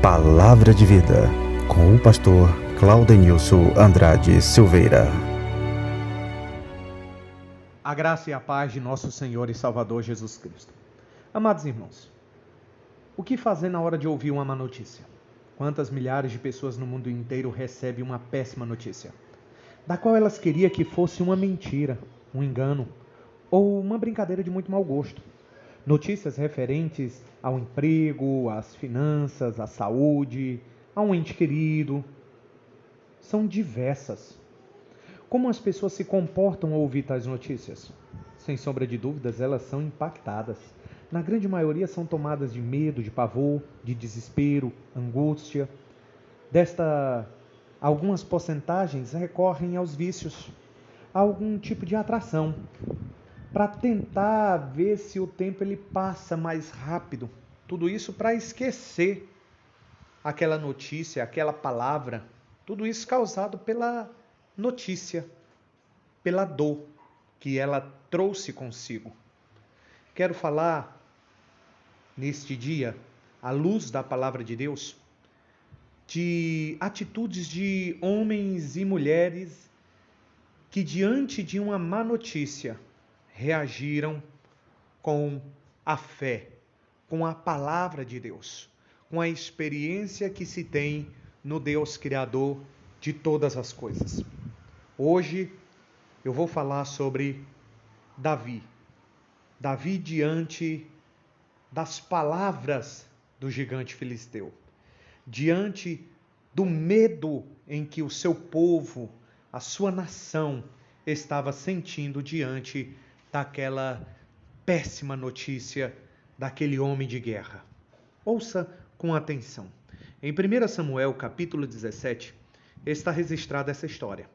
Palavra de Vida, com o pastor Claudenilson Andrade Silveira. A graça e a paz de nosso Senhor e Salvador Jesus Cristo. Amados irmãos, o que fazer na hora de ouvir uma má notícia? Quantas milhares de pessoas no mundo inteiro recebem uma péssima notícia, da qual elas queriam que fosse uma mentira, um engano ou uma brincadeira de muito mau gosto. Notícias referentes ao emprego, às finanças, à saúde, a um ente querido, são diversas. Como as pessoas se comportam ao ouvir tais notícias? Sem sombra de dúvidas, elas são impactadas. Na grande maioria são tomadas de medo, de pavor, de desespero, angústia. Algumas porcentagens recorrem aos vícios, a algum tipo de atração, para tentar ver se o tempo ele passa mais rápido. Tudo isso para esquecer aquela notícia, aquela palavra. Tudo isso causado pela notícia, pela dor que ela trouxe consigo. Quero falar neste dia, à luz da palavra de Deus, de atitudes de homens e mulheres que diante de uma má notícia reagiram com a fé, com a palavra de Deus, com a experiência que se tem no Deus Criador de todas as coisas. Hoje eu vou falar sobre Davi. Davi diante das palavras do gigante filisteu, diante do medo em que o seu povo, a sua nação, estava sentindo diante daquela péssima notícia daquele homem de guerra. Ouça com atenção. Em 1 Samuel, capítulo 17, está registrada essa história.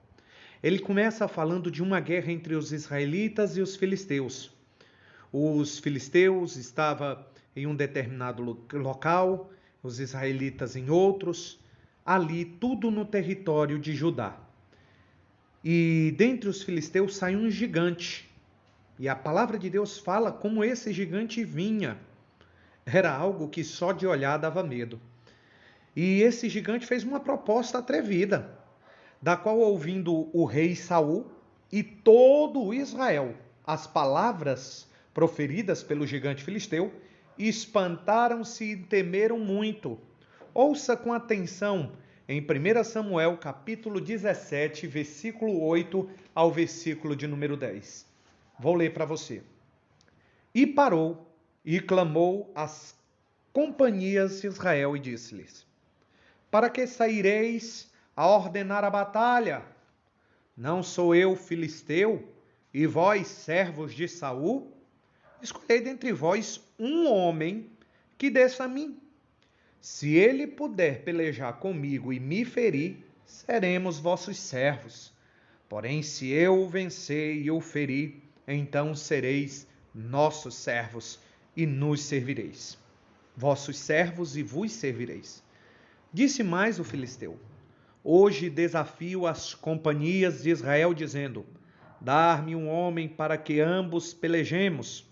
Ele começa falando de uma guerra entre os israelitas e os filisteus. Os filisteus estavam em um determinado local, os israelitas em outros, ali tudo no território de Judá. E dentre os filisteus saiu um gigante. E a palavra de Deus fala como esse gigante vinha. Era algo que só de olhar dava medo. E esse gigante fez uma proposta atrevida, da qual, ouvindo o rei Saul e todo Israel as palavras proferidas pelo gigante filisteu, espantaram-se e temeram muito. Ouça com atenção em 1 Samuel, capítulo 17, versículo 8 ao versículo de número 10. Vou ler para você. E parou e clamou às companhias de Israel e disse-lhes: para que saireis a ordenar a batalha? Não sou eu filisteu, e vós servos de Saul? Escolhei dentre vós um homem que desça a mim. Se ele puder pelejar comigo e me ferir, seremos vossos servos. Porém, se eu o vencer e o ferir, então sereis nossos servos e nos servireis. Vossos servos e vos servireis. Disse mais o filisteu: hoje desafio as companhias de Israel, dizendo: dar-me um homem para que ambos pelejemos.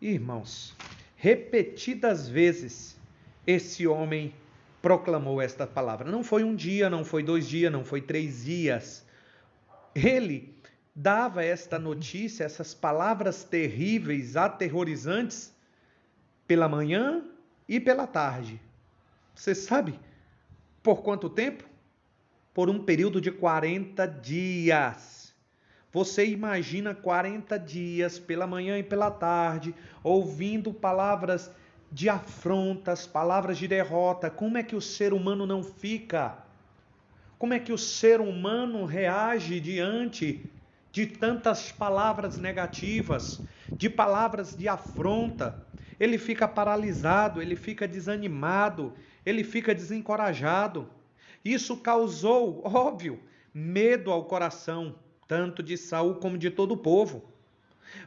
Irmãos, repetidas vezes esse homem proclamou esta palavra. Não foi um dia, não foi 2 dias, não foi 3 dias. Ele dava esta notícia, essas palavras terríveis, aterrorizantes, pela manhã e pela tarde. Você sabe por quanto tempo? Por um período de 40 dias. Você imagina 40 dias, pela manhã e pela tarde, ouvindo palavras de afrontas, palavras de derrota. Como é que o ser humano não fica? Como é que o ser humano reage diante de tantas palavras negativas, de palavras de afronta? Ele fica paralisado, ele fica desanimado, ele fica desencorajado. Isso causou, óbvio, medo ao coração, tanto de Saul como de todo o povo.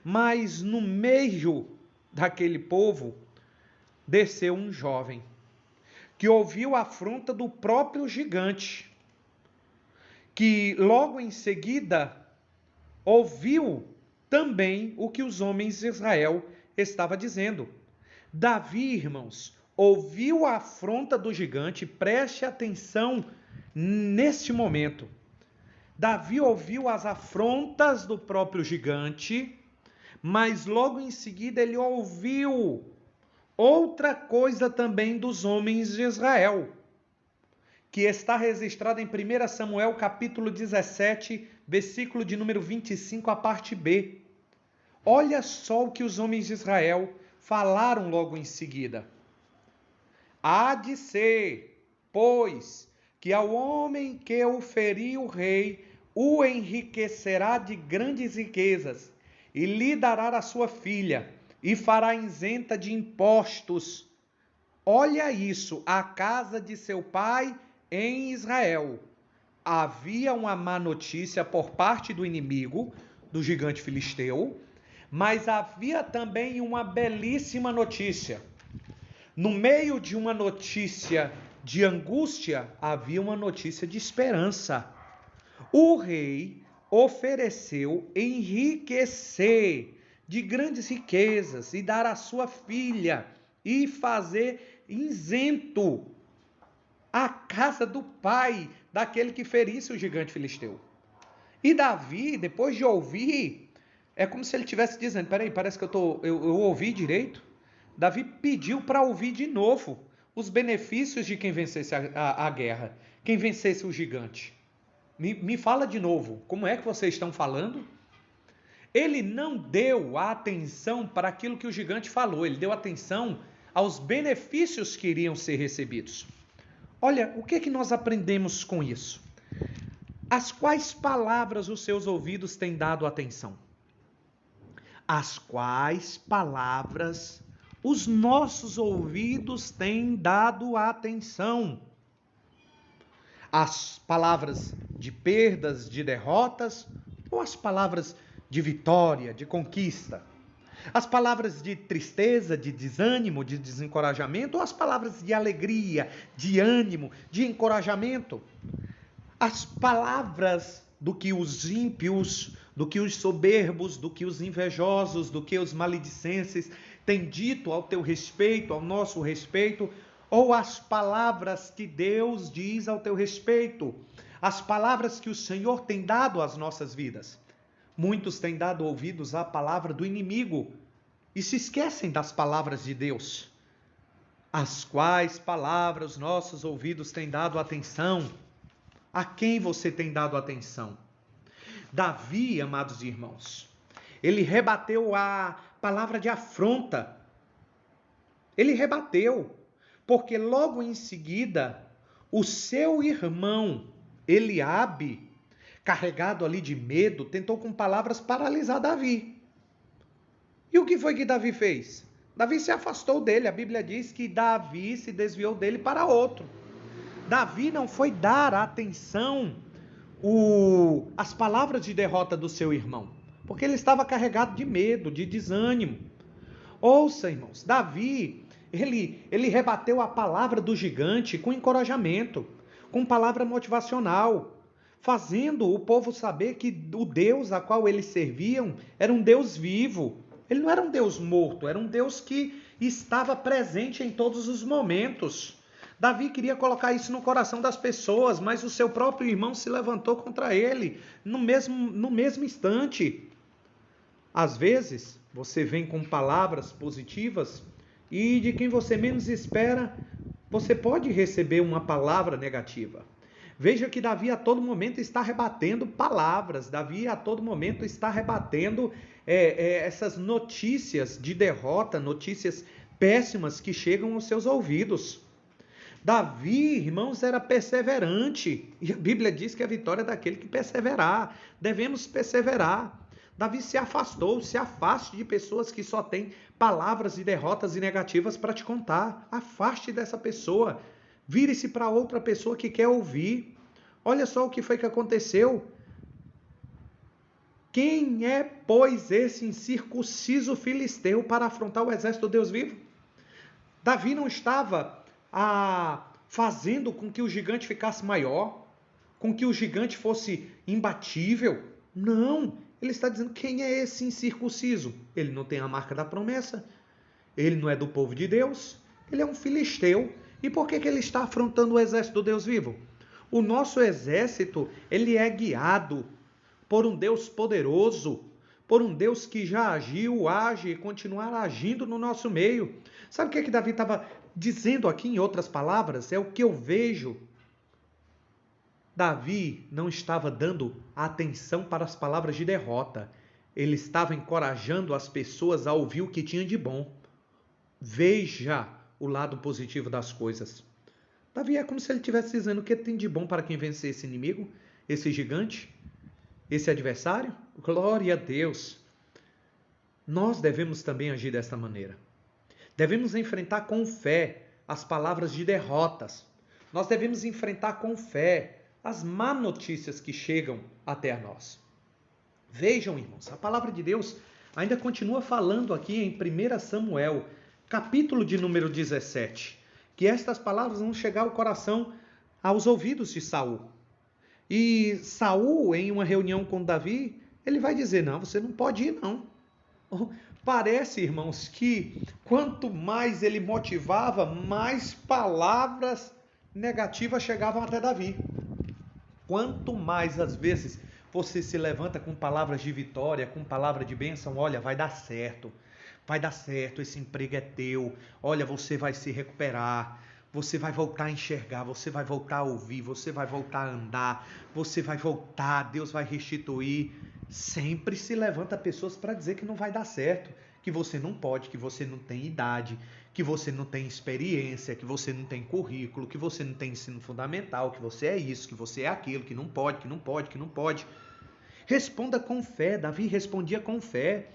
Mas no meio daquele povo, desceu um jovem, que ouviu a afronta do próprio gigante, que logo em seguida ouviu também o que os homens de Israel estavam dizendo. Davi, irmãos, ouviu a afronta do gigante. Preste atenção neste momento. Davi ouviu as afrontas do próprio gigante, mas logo em seguida ele ouviu outra coisa também dos homens de Israel, que está registrada em 1 Samuel capítulo 17, versículo de número 25, a parte B. Olha só o que os homens de Israel falaram logo em seguida. Há de ser, pois, que ao homem que o ferir o rei, o enriquecerá de grandes riquezas, e lhe dará a sua filha, e fará isenta de impostos. Olha isso, a casa de seu pai em Israel. Havia uma má notícia por parte do inimigo, do gigante filisteu, mas havia também uma belíssima notícia. No meio de uma notícia de angústia, havia uma notícia de esperança. O rei ofereceu enriquecer de grandes riquezas e dar a sua filha e fazer isento a casa do pai daquele que ferisse o gigante filisteu. E Davi, depois de ouvir, é como se ele estivesse dizendo, peraí, parece que eu ouvi direito. Davi pediu para ouvir de novo os benefícios de quem vencesse a guerra, quem vencesse o gigante. Me fala de novo, como é que vocês estão falando? Ele não deu a atenção para aquilo que o gigante falou, ele deu atenção aos benefícios que iriam ser recebidos. Olha, o que nós aprendemos com isso? Às quais palavras os seus ouvidos têm dado atenção? Às quais palavras os nossos ouvidos têm dado atenção? As palavras de perdas, de derrotas, ou as palavras de vitória, de conquista? As palavras de tristeza, de desânimo, de desencorajamento, ou as palavras de alegria, de ânimo, de encorajamento? As palavras do que os ímpios, do que os soberbos, do que os invejosos, do que os maledicentes têm dito ao teu respeito, ao nosso respeito, ou as palavras que Deus diz ao teu respeito, as palavras que o Senhor tem dado às nossas vidas? Muitos têm dado ouvidos à palavra do inimigo e se esquecem das palavras de Deus. Às quais palavras os nossos ouvidos têm dado atenção? A quem você tem dado atenção? Davi, amados irmãos, ele rebateu a palavra de afronta. Ele rebateu, porque logo em seguida, o seu irmão, Eliabe, carregado ali de medo, tentou com palavras paralisar Davi. E o que foi que Davi fez? Davi se afastou dele. A Bíblia diz que Davi se desviou dele para outro. Davi não foi dar atenção às palavras de derrota do seu irmão, porque ele estava carregado de medo, de desânimo. Ouça, irmãos, Davi, ele rebateu a palavra do gigante com encorajamento, com palavra motivacional, fazendo o povo saber que o Deus a qual eles serviam era um Deus vivo. Ele não era um Deus morto, era um Deus que estava presente em todos os momentos. Davi queria colocar isso no coração das pessoas, mas o seu próprio irmão se levantou contra ele no mesmo instante. Às vezes, você vem com palavras positivas e de quem você menos espera, você pode receber uma palavra negativa. Veja que Davi a todo momento está rebatendo palavras, Davi a todo momento está rebatendo essas notícias de derrota, notícias péssimas que chegam aos seus ouvidos. Davi, irmãos, era perseverante, e a Bíblia diz que a vitória é daquele que perseverar, devemos perseverar. Davi se afastou, se afaste de pessoas que só têm palavras de derrotas e negativas para te contar, afaste dessa pessoa, vire-se para outra pessoa que quer ouvir. Olha só o que foi que aconteceu. Quem é, pois, esse incircunciso filisteu para afrontar o exército do Deus vivo? Davi não estava fazendo com que o gigante ficasse maior, com que o gigante fosse imbatível. Não, ele está dizendo, quem é esse incircunciso? Ele não tem a marca da promessa, ele não é do povo de Deus, Ele é um filisteu. E por que ele está afrontando o exército do Deus vivo? O nosso exército, ele é guiado por um Deus poderoso, por um Deus que já agiu, age e continuará agindo no nosso meio. Sabe o que Davi estava dizendo aqui, em outras palavras? É o que eu vejo. Davi não estava dando atenção para as palavras de derrota. Ele estava encorajando as pessoas a ouvir o que tinha de bom. Veja o lado positivo das coisas. Davi é como se ele estivesse dizendo o que tem de bom para quem vencer esse inimigo, esse gigante, esse adversário. Glória a Deus. Nós devemos também agir desta maneira. Devemos enfrentar com fé as palavras de derrotas. Nós devemos enfrentar com fé as má notícias que chegam até a nós. Vejam, irmãos, a palavra de Deus ainda continua falando aqui em 1 Samuel, capítulo de número 17, que estas palavras vão chegar ao coração, aos ouvidos de Saul. E Saul, em uma reunião com Davi, ele vai dizer, não, você não pode ir, não. Parece, irmãos, que quanto mais ele motivava, mais palavras negativas chegavam até Davi. Quanto mais, às vezes, você se levanta com palavras de vitória, com palavra de bênção, olha, vai dar certo, esse emprego é teu, olha, você vai se recuperar, você vai voltar a enxergar, você vai voltar a ouvir, você vai voltar a andar, você vai voltar, Deus vai restituir. Sempre se levanta pessoas para dizer que não vai dar certo, que você não pode, que você não tem idade, que você não tem experiência, que você não tem currículo, que você não tem ensino fundamental, que você é isso, que você é aquilo, que não pode, que não pode, que não pode. Responda com fé. Davi respondia com fé.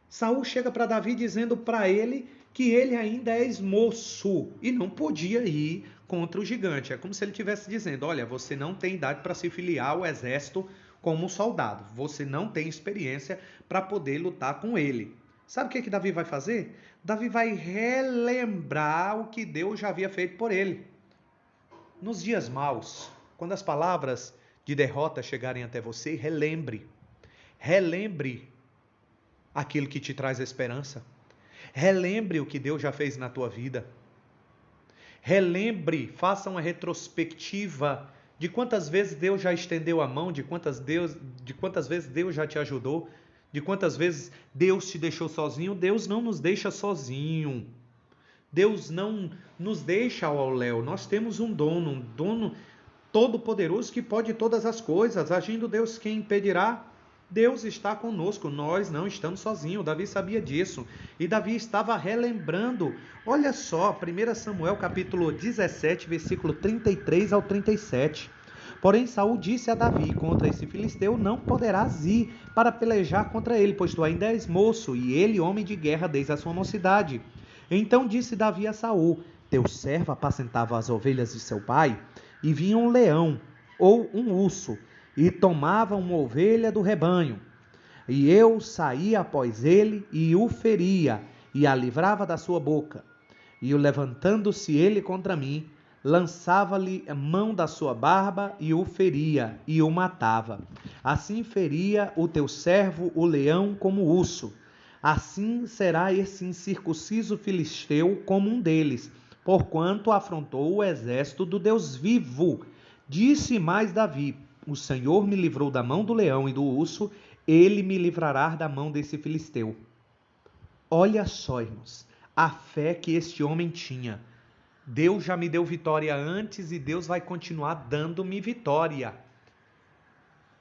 Saul chega para Davi dizendo para ele que ele ainda é moço e não podia ir contra o gigante. É como se ele estivesse dizendo, olha, você não tem idade para se filiar ao exército como soldado. Você não tem experiência para poder lutar com ele. Sabe o que Davi vai fazer? Davi vai relembrar o que Deus já havia feito por ele. Nos dias maus, quando as palavras de derrota chegarem até você, relembre. Relembre aquilo que te traz esperança. Relembre o que Deus já fez na tua vida. Relembre, faça uma retrospectiva de quantas vezes Deus já estendeu a mão, de quantas vezes Deus já te ajudou, de quantas vezes Deus te deixou sozinho. Deus não nos deixa sozinho. Deus não nos deixa ao léu. Nós temos um dono todo-poderoso que pode todas as coisas. Agindo Deus, quem impedirá? Deus está conosco, nós não estamos sozinhos. Davi sabia disso. E Davi estava relembrando. Olha só, 1 Samuel capítulo 17, versículo 33 ao 37. Porém, Saul disse a Davi, contra esse filisteu não poderás ir para pelejar contra ele, pois tu ainda és moço, e ele homem de guerra desde a sua mocidade. Então disse Davi a Saul, teu servo apacentava as ovelhas de seu pai, e vinha um leão, ou um urso, e tomava uma ovelha do rebanho. E eu saía após ele, e o feria, e a livrava da sua boca. E levantando-se ele contra mim, lançava-lhe a mão da sua barba e o feria, e o matava. Assim feria o teu servo o leão como o urso. Assim será esse incircunciso filisteu como um deles, porquanto afrontou o exército do Deus vivo. Disse mais Davi, o Senhor me livrou da mão do leão e do urso, ele me livrará da mão desse filisteu. Olha só, irmãos, a fé que este homem tinha. Deus já me deu vitória antes e Deus vai continuar dando-me vitória.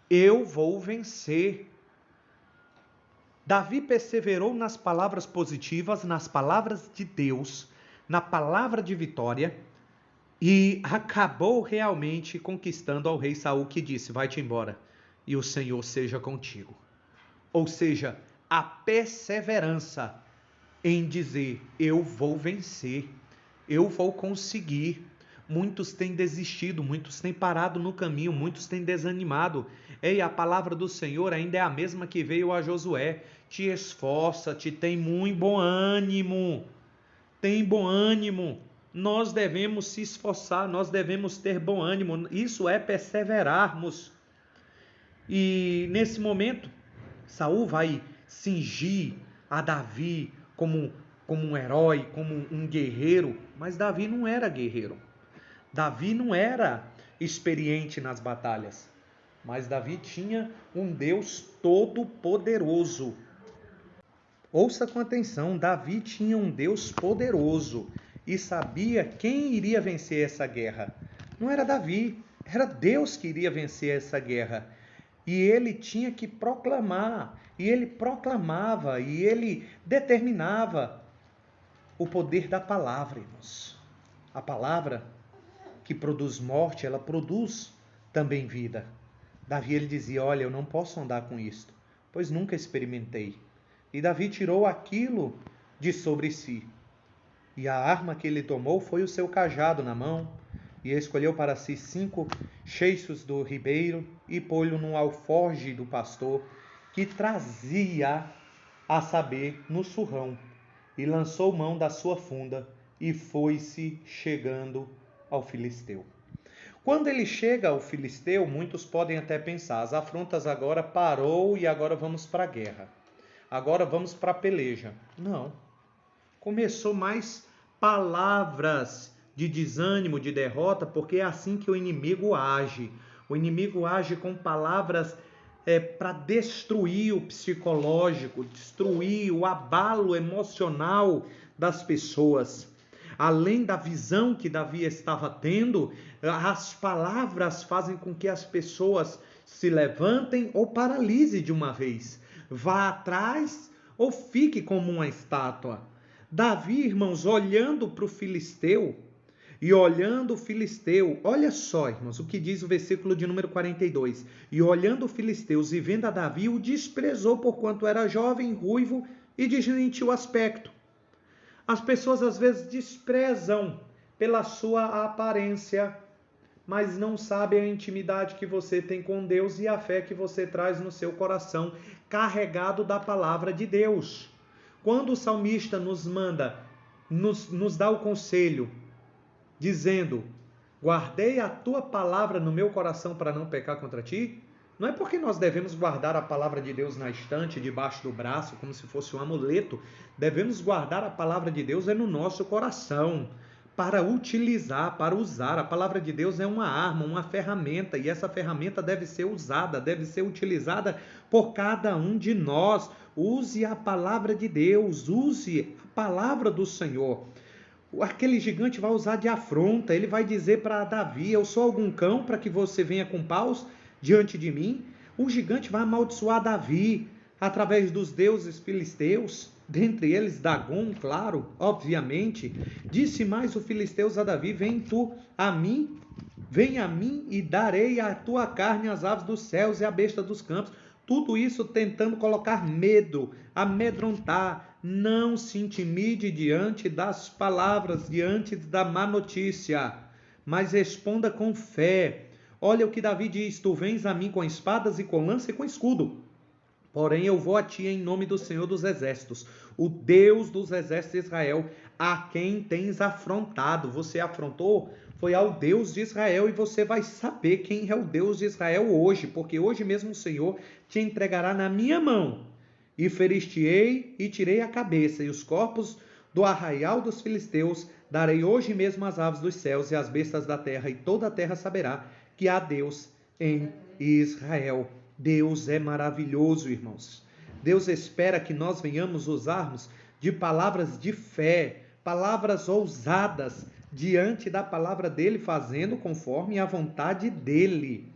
Eu vou vencer. Davi perseverou nas palavras positivas, nas palavras de Deus, na palavra de vitória e acabou realmente conquistando ao rei Saul, que disse, vai-te embora e o Senhor seja contigo. Ou seja, a perseverança em dizer, eu vou vencer. Eu vou conseguir. Muitos têm desistido, muitos têm parado no caminho, muitos têm desanimado. Ei, a palavra do Senhor ainda é a mesma que veio a Josué. Te esforça, te tem muito bom ânimo. Tem bom ânimo. Nós devemos se esforçar, nós devemos ter bom ânimo. Isso é perseverarmos. E nesse momento, Saul vai cingir a Davi como como um herói, como um guerreiro, mas Davi não era guerreiro. Davi não era experiente nas batalhas, mas Davi tinha um Deus todo-poderoso. Ouça com atenção, Davi tinha um Deus poderoso e sabia quem iria vencer essa guerra. Não era Davi, era Deus que iria vencer essa guerra. E ele tinha que proclamar, e ele proclamava, e ele determinava o poder da palavra, irmãos. A palavra que produz morte, ela produz também vida. Davi, ele dizia, olha, eu não posso andar com isto, pois nunca experimentei. E Davi tirou aquilo de sobre si. E a arma que ele tomou foi o seu cajado na mão, e escolheu para si 5 cheiços do ribeiro, e pô-lo no alforje do pastor, que trazia, a saber, no surrão, e lançou mão da sua funda, e foi-se chegando ao filisteu. Quando ele chega ao filisteu, muitos podem até pensar, as afrontas agora parou e agora vamos para a guerra. Agora vamos para a peleja. Não. Começou mais palavras de desânimo, de derrota, porque é assim que o inimigo age. O inimigo age com palavras para destruir o psicológico, destruir o abalo emocional das pessoas. Além da visão que Davi estava tendo, as palavras fazem com que as pessoas se levantem ou paralisem de uma vez. Vá atrás ou fique como uma estátua. Davi, irmãos, olhando para o filisteu, e olhando o filisteu, olha só, irmãos, o que diz o versículo de número 42. E olhando o filisteu e vendo a Davi, o desprezou porquanto era jovem, ruivo e de gentil aspecto. As pessoas às vezes desprezam pela sua aparência, mas não sabem a intimidade que você tem com Deus e a fé que você traz no seu coração, carregado da palavra de Deus. Quando o salmista nos manda, nos dá o conselho, dizendo, guardei a tua palavra no meu coração para não pecar contra ti, não é porque nós devemos guardar a palavra de Deus na estante, debaixo do braço, como se fosse um amuleto. Devemos guardar a palavra de Deus no nosso coração, para utilizar, para usar. A palavra de Deus é uma arma, uma ferramenta, e essa ferramenta deve ser usada, deve ser utilizada por cada um de nós. Use a palavra de Deus, use a palavra do Senhor. Aquele gigante vai usar de afronta, ele vai dizer para Davi, eu sou algum cão para que você venha com paus diante de mim? O gigante vai amaldiçoar Davi através dos deuses filisteus, dentre eles Dagom, claro, obviamente. Disse mais o filisteus a Davi, vem a mim e darei a tua carne às aves dos céus e à besta dos campos. Tudo isso tentando colocar medo, amedrontar. Não se intimide diante das palavras, diante da má notícia, mas responda com fé. Olha o que Davi diz, tu vens a mim com espadas e com lança e com escudo. Porém eu vou a ti em nome do Senhor dos Exércitos, o Deus dos Exércitos de Israel, a quem tens afrontado. Você afrontou? Foi ao Deus de Israel, e você vai saber quem é o Deus de Israel hoje, porque hoje mesmo o Senhor te entregará na minha mão. E feriste-ei e tirei a cabeça, e os corpos do arraial dos filisteus darei hoje mesmo às aves dos céus e às bestas da terra, e toda a terra saberá que há Deus em Israel. Deus é maravilhoso, irmãos. Deus espera que nós venhamos usarmos de palavras de fé, palavras ousadas, diante da palavra dele, fazendo conforme a vontade dele.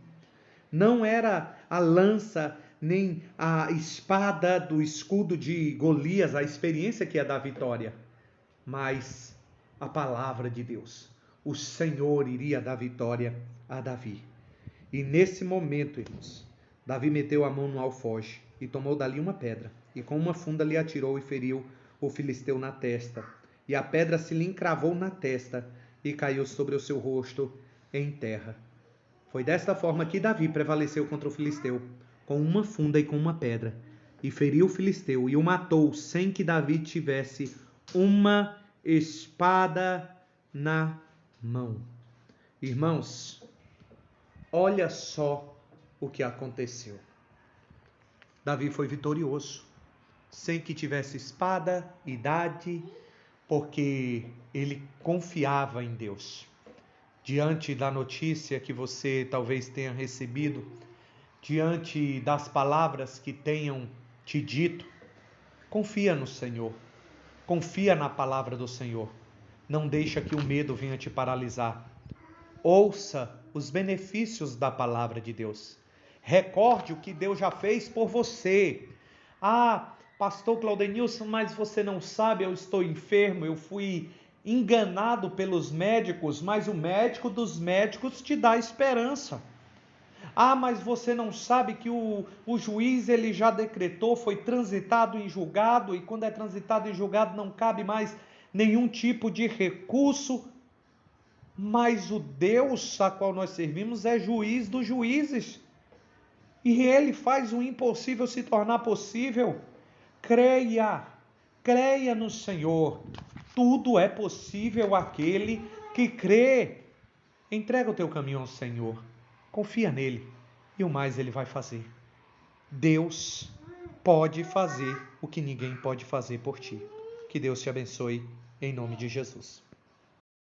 Não era a lança, nem a espada do escudo de Golias, a experiência que é da vitória, mas a palavra de Deus. O Senhor iria dar vitória a Davi. E nesse momento, irmãos, Davi meteu a mão no alforje e tomou dali uma pedra, e com uma funda lhe atirou e feriu o filisteu na testa. E a pedra se lhe encravou na testa e caiu sobre o seu rosto em terra. Foi desta forma que Davi prevaleceu contra o filisteu, com uma funda e com uma pedra, e feriu o filisteu e o matou, sem que Davi tivesse uma espada na mão. Irmãos, olha só o que aconteceu. Davi foi vitorioso, sem que tivesse espada, idade, porque ele confiava em Deus. Diante da notícia que você talvez tenha recebido, diante das palavras que tenham te dito, confia no Senhor, confia na palavra do Senhor. Não deixa que o medo venha te paralisar. Ouça os benefícios da palavra de Deus. Recorde o que Deus já fez por você. Ah, pastor Claudenilson, mas você não sabe, eu estou enfermo, eu fui enganado pelos médicos, mas o médico dos médicos te dá esperança. Ah, mas você não sabe que o juiz ele já decretou, foi transitado em julgado, e quando é transitado em julgado não cabe mais nenhum tipo de recurso. Mas o Deus a qual nós servimos é juiz dos juízes. E ele faz o impossível se tornar possível. Creia, creia no Senhor. Tudo é possível àquele que crê. Entrega o teu caminho ao Senhor. Confia nele. E o mais ele vai fazer. Deus pode fazer o que ninguém pode fazer por ti. Que Deus te abençoe em nome de Jesus.